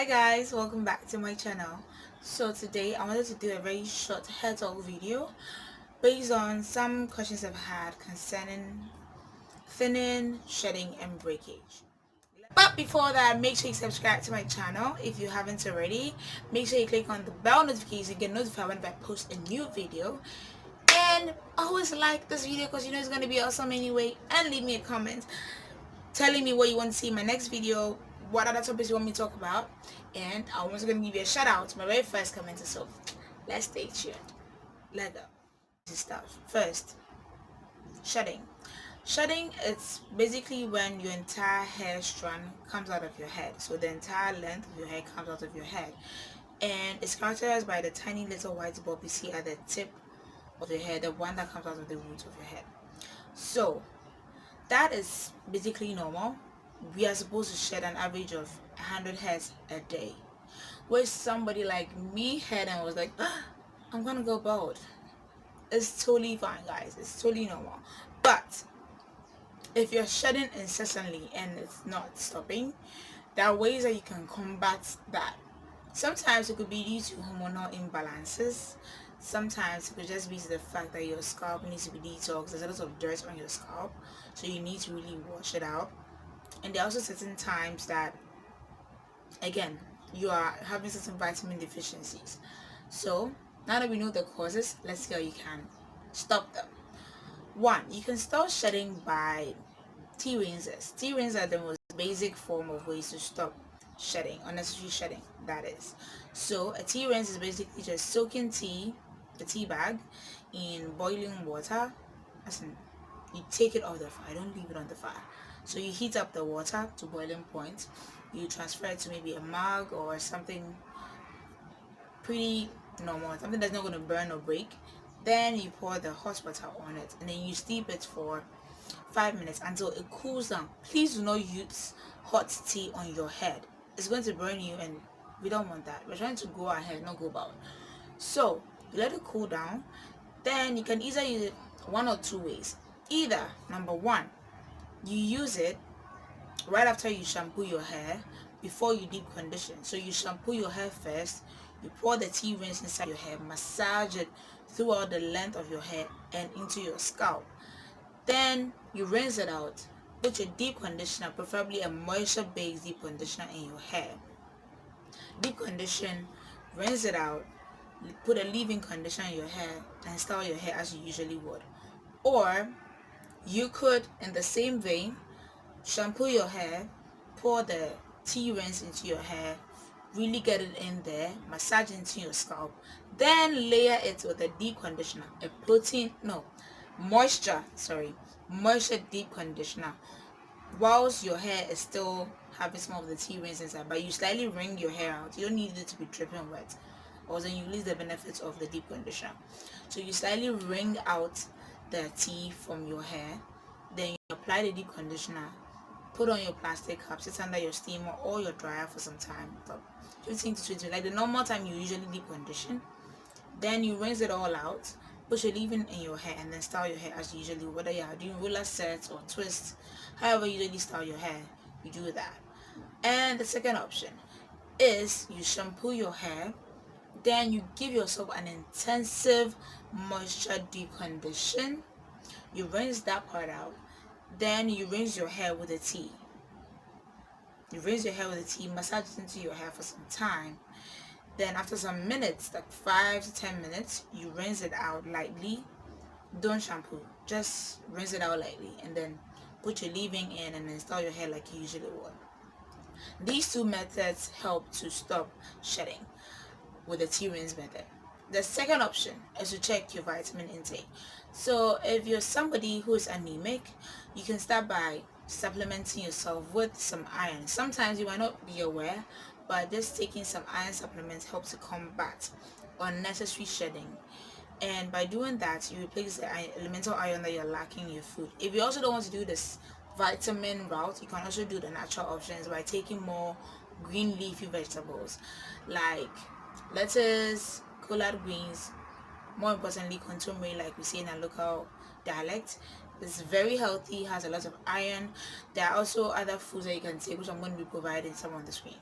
Hi guys, welcome back to my channel. So today I wanted to do a very short hair talk video based on some questions I've had concerning thinning, shedding and breakage. But before that, make sure you subscribe to my channel if you haven't already. Make sure you click on the bell notification to get notified whenever I post a new video. And always like this video because you know it's going to be awesome anyway. And leave me a comment telling me what you want to see in my next video, what other topics you want me to talk about, and I'm also going to give you a shout out to my very first commenter. So let's stay tuned. Let's go. This stuff. First, shedding. Shedding, it's basically when your entire hair strand comes out of your head. So the entire length of your hair comes out of your head, and it's characterized by the tiny little white bulb you see at the tip of your hair, the one that comes out of the roots of your head. So that is basically normal. We are supposed to shed an average of 100 hairs a day, which somebody like me had and was like, I'm gonna go bald. It's totally fine, guys. It's totally normal. But if you're shedding incessantly and it's not stopping, there are ways that you can combat that. Sometimes it could be due to hormonal imbalances. Sometimes it could just be the fact that your scalp needs to be detoxed. There's a lot of dirt on your scalp, so you need to really wash it out. And there are also certain times that, again, you are having certain vitamin deficiencies. So now that we know the causes, let's see how you can stop them. One, you can stop shedding by tea rinses. Tea rinses are the most basic form of ways to stop shedding, unnecessary shedding, that is. So a tea rinse is basically just soaking tea, the tea bag, in boiling water. As in, you take it off the fire, don't leave it on the fire. So you heat up the water to boiling point, you transfer it to maybe a mug or something pretty normal, something that's not going to burn or break. Then you pour the hot water on it, and then you steep it for 5 minutes until it cools down. Please do not use hot tea on your head. It's going to burn you, and we don't want that. We're trying to go ahead, not go bald. So you let it cool down. Then you can either use it one or two ways. Either, number one, you use it right after you shampoo your hair before you deep condition. So you shampoo your hair first, you pour the tea rinse inside your hair, massage it throughout the length of your hair and into your scalp. Then you rinse it out, put your deep conditioner, preferably a moisture based deep conditioner, in your hair. Deep condition, rinse it out, put a leave-in conditioner in your hair and style your hair as you usually would. Or you could, in the same vein, shampoo your hair, pour the tea rinse into your hair, really get it in there, massage it into your scalp, then layer it with a deep conditioner, moisture deep conditioner, whilst your hair is still having some of the tea rinse inside, but you slightly wring your hair out. You don't need it to be dripping wet, or then you lose the benefits of the deep conditioner. So you slightly wring out the tea from your hair, then you apply the deep conditioner, put on your plastic cap, sit under your steamer or your dryer for some time, about 15 to 20 minutes, like the normal time you usually deep condition. Then you rinse it all out, put your leave-in in your hair, and then style your hair as usually, whether you are doing roller sets or twists, however you usually style your hair, you do that. And the second option is you shampoo your hair, then you give yourself an intensive moisture deep condition, you rinse that part out, then you rinse your hair with a tea. You rinse your hair with a tea, massage it into your hair for some time. Then after some minutes, like 5 to 10 minutes, you rinse it out lightly. Don't shampoo, just rinse it out lightly, and then put your leave-in in and then style your hair like you usually would. These two methods help to stop shedding with the tea rinse method. The second option is to check your vitamin intake. So if you're somebody who is anemic, you can start by supplementing yourself with some iron. Sometimes you might not be aware, but just taking some iron supplements helps to combat unnecessary shedding. And by doing that, you replace the elemental iron that you're lacking in your food. If you also don't want to do this vitamin route, you can also do the natural options by taking more green leafy vegetables like lettuce, collard greens, more importantly contumely, like we say in our local dialect. It's very healthy, has a lot of iron. There are also other foods that you can take, which I'm going to be providing some on the screen.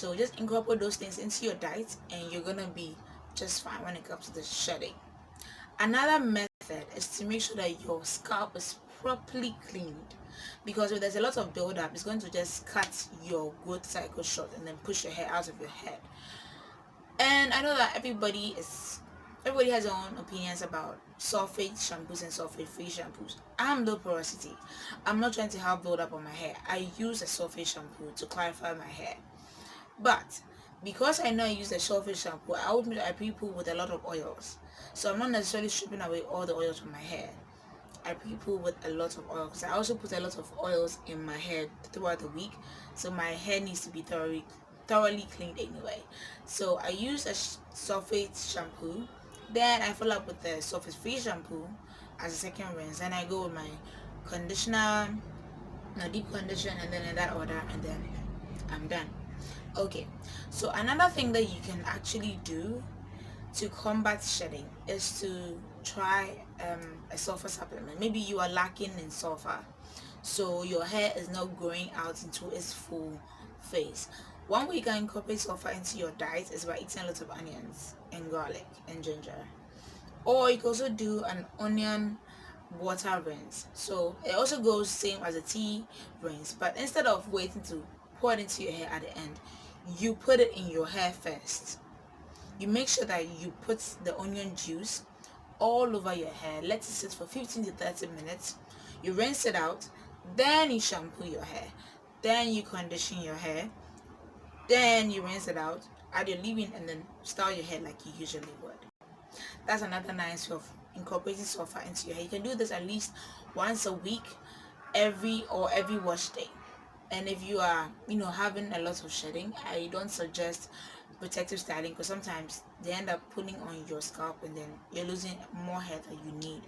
So just incorporate those things into your diet and you're gonna be just fine when it comes to the shedding. Another method is to make sure that your scalp is properly cleaned, because if there's a lot of buildup, it's going to just cut your growth cycle short and then push your hair out of your head. And I know that everybody has their own opinions about sulfate shampoos and sulfate free shampoos. I'm low porosity. I'm not trying to have buildup on my hair. I use a sulfate shampoo to clarify my hair. But because I know I use a sulfate shampoo, I pre-poo with a lot of oils. So I'm not necessarily stripping away all the oils from my hair. I pre-poo with a lot of oil because I also put a lot of oils in my hair throughout the week. So my hair needs to be thoroughly cleaned anyway. So I use a sulfate shampoo, then I follow up with the sulfate free shampoo as a second rinse, and I go with my conditioner, deep condition, and then in that order, and then I'm done. Okay, so another thing that you can actually do to combat shedding is to try a sulfur supplement. Maybe you are lacking in sulfur, so your hair is not growing out into its full phase. One way you can incorporate sulfur into your diet is by eating a lot of onions and garlic and ginger. Or you can also do an onion water rinse. So it also goes same as a tea rinse, but instead of waiting to pour it into your hair at the end, you put it in your hair first. You make sure that you put the onion juice all over your hair. Let it sit for 15 to 30 minutes. You rinse it out, then you shampoo your hair, then you condition your hair, then you rinse it out, add your leave-in, and then style your hair like you usually would. That's another nice way of incorporating sulfur into your hair. You can do this at least once a week, every wash day. And if you are having a lot of shedding, I don't suggest protective styling, because sometimes they end up pulling on your scalp and then you're losing more hair than you need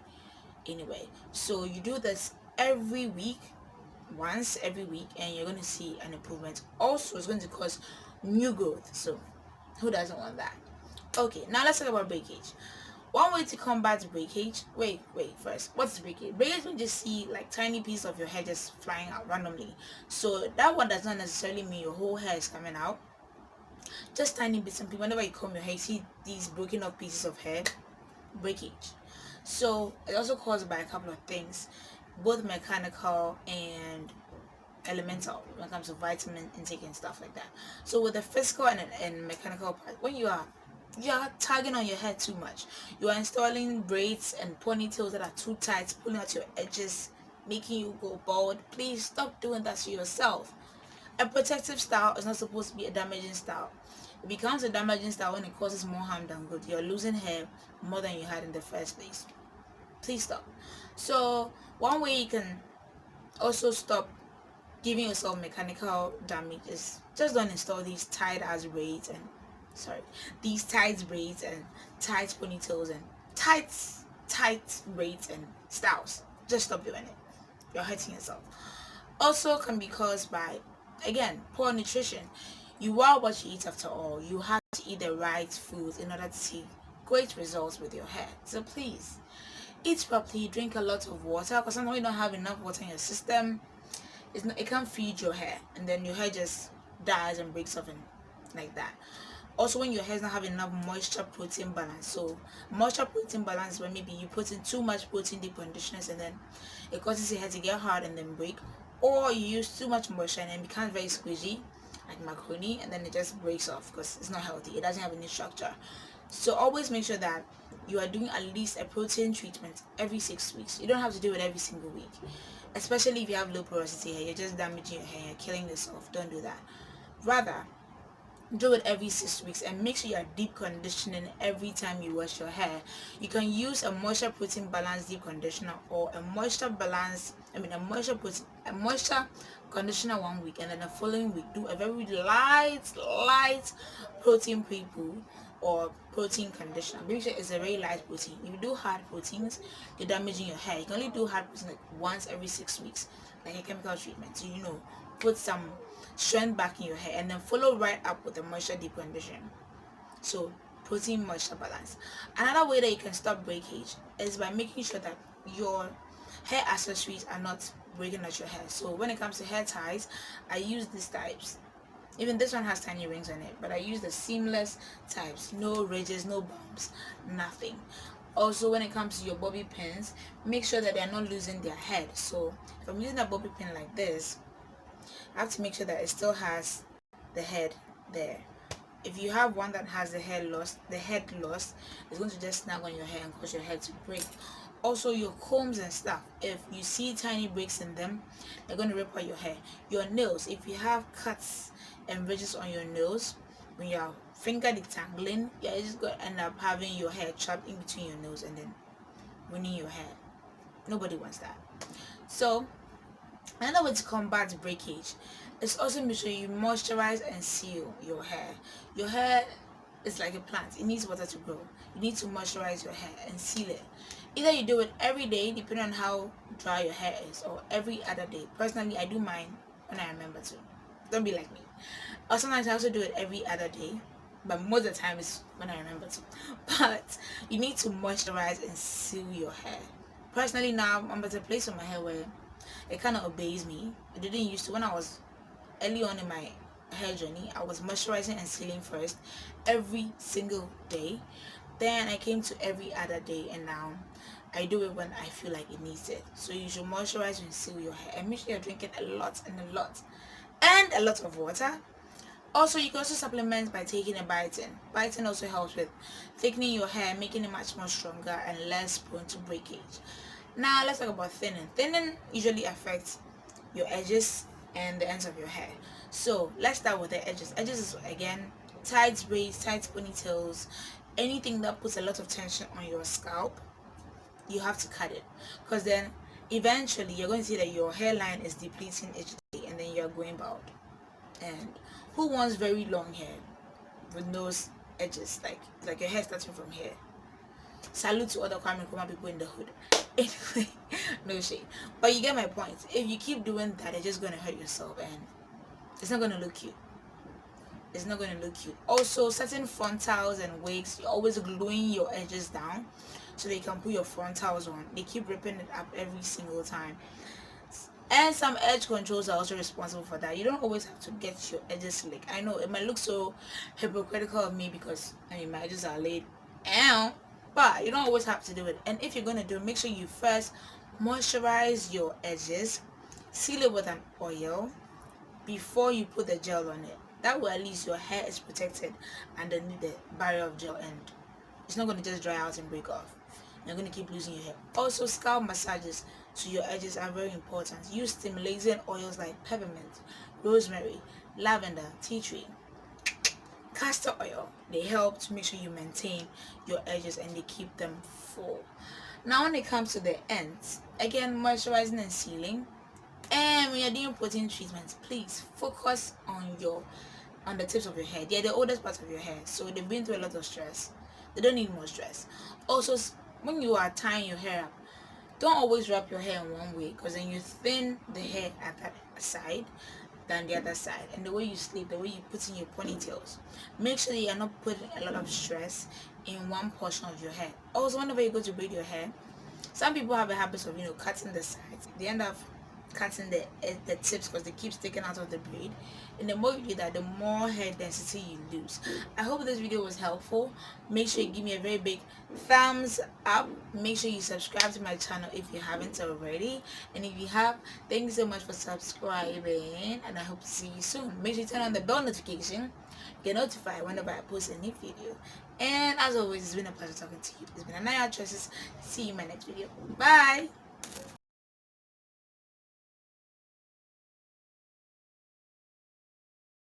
anyway. So you do this every week, once every week, and you're going to see an improvement. Also, it's going to cause new growth, so who doesn't want that? Okay, now let's talk about breakage. One way to combat breakage, wait first, what's breakage? Breakage means just see like tiny piece of your hair just flying out randomly. So that one does not necessarily mean your whole hair is coming out, just tiny bits. And whenever you comb your hair, you see these broken up pieces of hair. Breakage. So it's also caused by a couple of things, both mechanical and elemental, when it comes to vitamin intake and stuff like that. So with the physical and mechanical part, when you are tagging on your hair too much, you are installing braids and ponytails that are too tight, pulling out your edges, making you go bald. Please stop doing that to yourself. A protective style is not supposed to be a damaging style. It becomes a damaging style when it causes more harm than good. You're losing hair more than you had in the first place. Please stop. So one way you can also stop giving yourself mechanical damage is just don't install these tight braids and tight ponytails and tight braids and styles. Just stop doing it. You're hurting yourself. Also can be caused by, again, poor nutrition. You are what you eat after all. You have to eat the right foods in order to see great results with your hair. So please, eat properly, drink a lot of water, because sometimes you don't have enough water in your system. It can't feed your hair, and then your hair just dies and breaks off and like that. Also, when your hair doesn't have enough moisture protein balance. So moisture protein balance is when maybe you put in too much protein deep conditioners and then it causes your hair to get hard and then break, or you use too much moisture and it becomes very squishy like macaroni and then it just breaks off because it's not healthy. It doesn't have any structure. So always make sure that you are doing at least a protein treatment every 6 weeks. You don't have to do it every single week, especially if you have low porosity hair. You're just damaging your hair, you're killing yourself. Don't do that. Rather, do it every 6 weeks and make sure you are deep conditioning every time you wash your hair. You can use a moisture protein balance deep conditioner, or a moisture conditioner 1 week, and then the following week do a very light protein pre-poo or protein conditioner. Make sure it's a very light protein. If you do hard proteins, you're damaging your hair. You can only do hard protein like once every 6 weeks, like a chemical treatment. So put some strength back in your hair, and then follow right up with the moisture deep condition. So protein moisture balance. Another way that you can stop breakage is by making sure that your hair accessories are not breaking out your hair. So when it comes to hair ties, I use these types. Even this one has tiny rings on it, but I use the seamless types, no ridges, no bumps, nothing. Also, when it comes to your bobby pins, make sure that they're not losing their head. So if I'm using a bobby pin like this, I have to make sure that it still has the head there. If you have one that has the head lost, it's going to just snag on your hair and cause your hair to break. Also, your combs and stuff, if you see tiny breaks in them, they're going to rip out your hair. Your nails, if you have cuts and ridges on your nails, when you're finger detangling, you're just going to end up having your hair trapped in between your nails and then ruining your hair. Nobody wants that. So another way to combat breakage is also make sure you moisturize and seal your hair. Your hair is like a plant, it needs water to grow. You need to moisturize your hair and seal it. Either you do it every day depending on how dry your hair is, or every other day. Personally, I do mine when I remember to. Don't be like me. Or sometimes I also do it every other day, but most of the time it's when I remember to. But you need to moisturize and seal your hair. Personally, now I'm at a place on my hair where it kind of obeys me. It didn't used to. When I was early on in my hair journey, I was moisturizing and sealing first every single day. Then I came to every other day, and now I do it when I feel like it needs it. So you should moisturize and seal your hair, and make sure you're drinking a lot of water. Also, you can also supplement by taking a biotin. Biotin also helps with thickening your hair, making it much more stronger and less prone to breakage. Now let's talk about thinning. Thinning usually affects your edges and the ends of your hair. So let's start with the edges. Edges is again tight braids, tight ponytails, anything that puts a lot of tension on your scalp. You have to cut it, because then eventually you're going to see that your hairline is depleting each day, and then you're going bald. And who wants very long hair with those edges, like your hair starting from here? Salute to other Kwame Nkrumah people in the hood. Anyway, no shade, but you get my point. If you keep doing that, it's just going to hurt yourself, and it's not going to look cute. It's not going to look cute. Also, certain frontals and wigs, you're always gluing your edges down so they can put your frontals on. They keep ripping it up every single time. And some edge controls are also responsible for that. You don't always have to get your edges slick. I know it might look so hypocritical of me because my edges are laid out, but you don't always have to do it. And if you're going to do it, make sure you first moisturize your edges, seal it with an oil before you put the gel on it. That way at least your hair is protected underneath the barrier of gel, and it's not going to just dry out and break off. You're going to keep losing your hair. Also, scalp massages to your edges are very important. Use stimulating oils like peppermint, rosemary, lavender, tea tree, castor oil. They help to make sure you maintain your edges and they keep them full. Now when it comes to the ends, again, moisturizing and sealing. And when you're doing protein treatments, please focus on the tips of your hair. They're the oldest part of your hair, so they've been through a lot of stress. They don't need more stress. Also, when you are tying your hair up, don't always wrap your hair in one way, because then you thin the hair at that side than the other side. And the way you sleep, the way you put in your ponytails, make sure that you're not putting a lot of stress in one portion of your hair. Also, whenever you go to braid your hair, some people have a habit of cutting the sides. They end up cutting the tips because they keep sticking out of the braid, and the more you do that, the more hair density you lose. I hope this video was helpful. Make sure you give me a very big thumbs up. Make sure you subscribe to my channel if you haven't already, and if you have, thank you so much for subscribing, and I hope to see you soon. Make sure you turn on the bell notification, get notified whenever I post a new video. And as always, it's been a pleasure talking to you. It's been NanaYaa Tresses. See you in my next video. Bye.